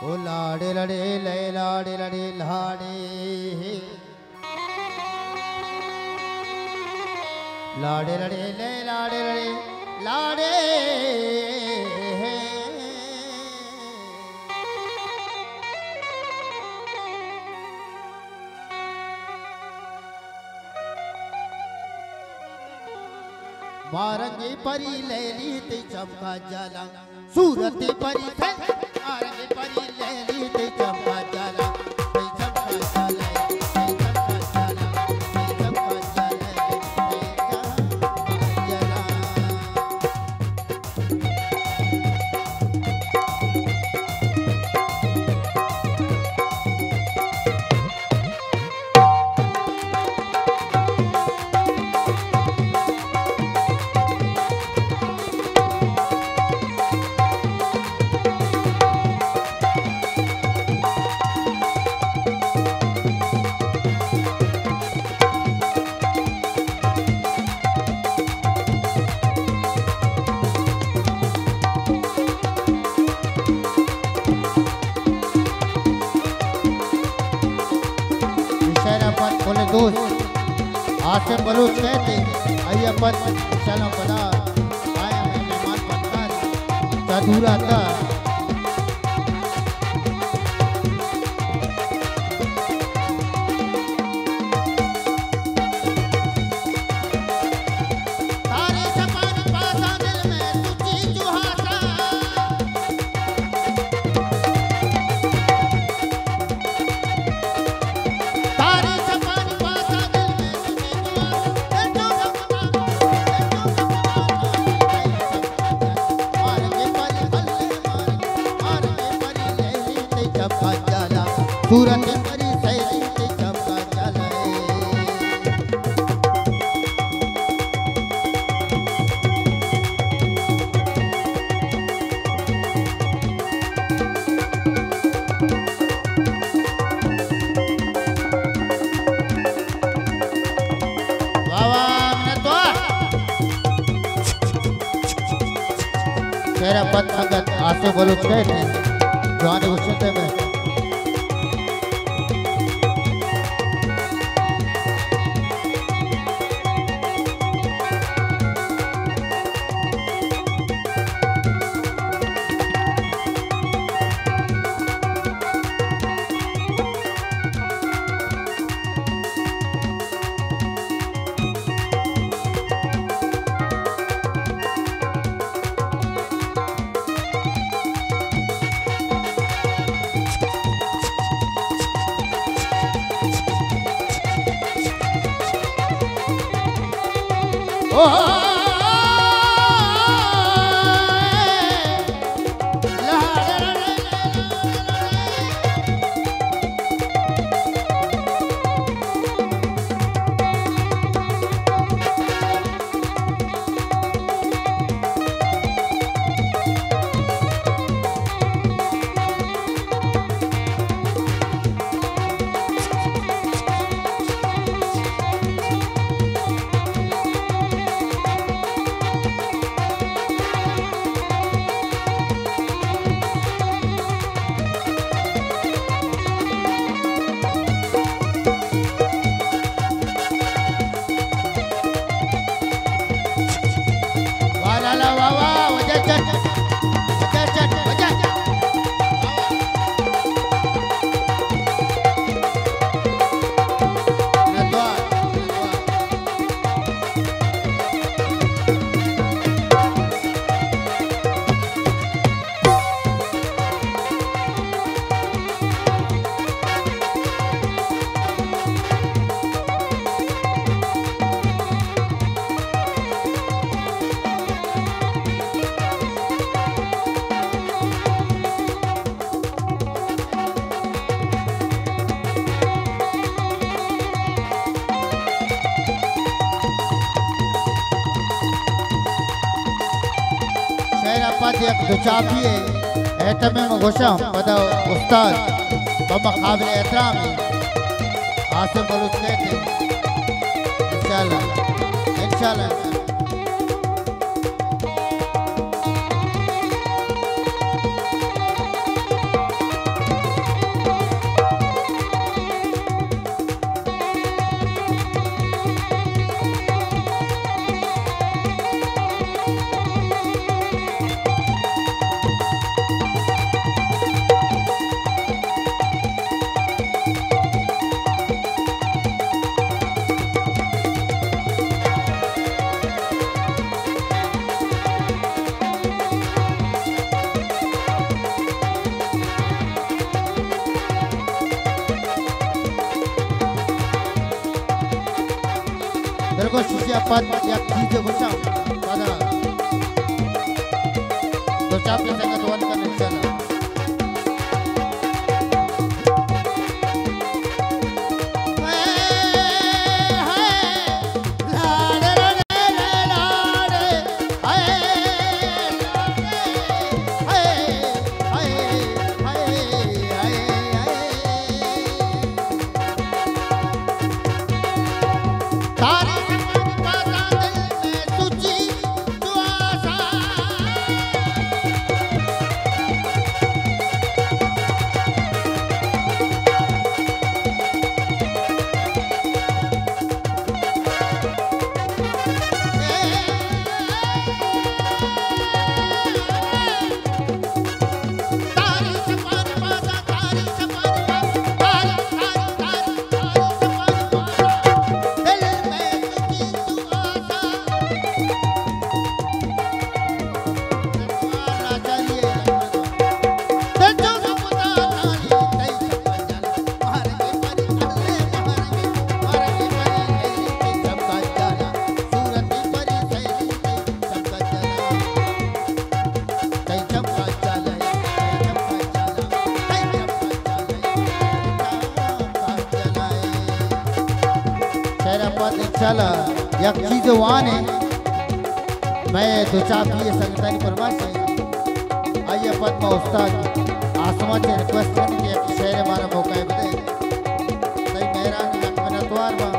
ओ लाड़े लड़े ले लाड़े लड़े लाड़े लाड़े लड़े ले लाड़े लड़े लाड़े मारंगी परी ले ली ते चमका जाला सूरत परी थे मारंगी परी ले ली ते चमका जाला ते चमका जाला ते चमका जाला ते चमका जाला ते चमका जाला बोले दोस्त आसिम बलूच कहते आइए अपन चलो बना आया है मेहमान बनकर अधूरा था सूरत परी सैली ते चमका चले वावा मिनतो तेरा पद संगत आसे बलूच कहते जवानी गुस्से में एक दुचापी है एटम में गोशम पदा उस्ताद बम काबिल एहतराम आसिम बलूच कहते इंशाल्लाह इंशाल्लाह तेरे को शिष्य पद या चीज़ गुस्सा पदा तो चापी संगत वन करने चला चला एक चीज वाने मैं दो चापी संगतानी परमाश आइए पद में उस्ताद आसमान से रिक्वेस्ट करने के एक शेर हमारा मौका है बताइए सही मेहरान लखनऊ द्वार